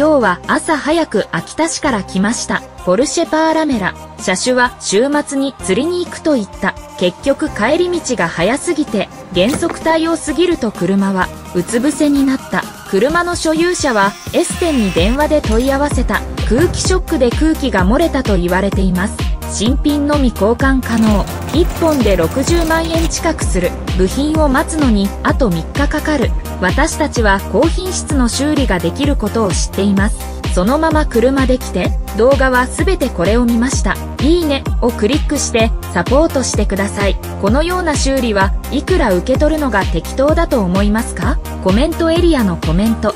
今日は朝早く秋田市から来ました。ポルシェパーラメラ。車種は週末に釣りに行くと言った。結局帰り道が早すぎて、減速帯を過ぎると車はうつ伏せになった。車の所有者はエステンに電話で問い合わせた。空気ショックで空気が漏れたと言われています。新品のみ交換可能。1本で60万円近くする。部品を待つのにあと3日かかる。私たちは高品質の修理ができることを知っています。そのまま車で来て、動画はすべてこれを見ました。いいねをクリックしてサポートしてください。このような修理はいくら受け取るのが適当だと思いますか？コメントエリアのコメント。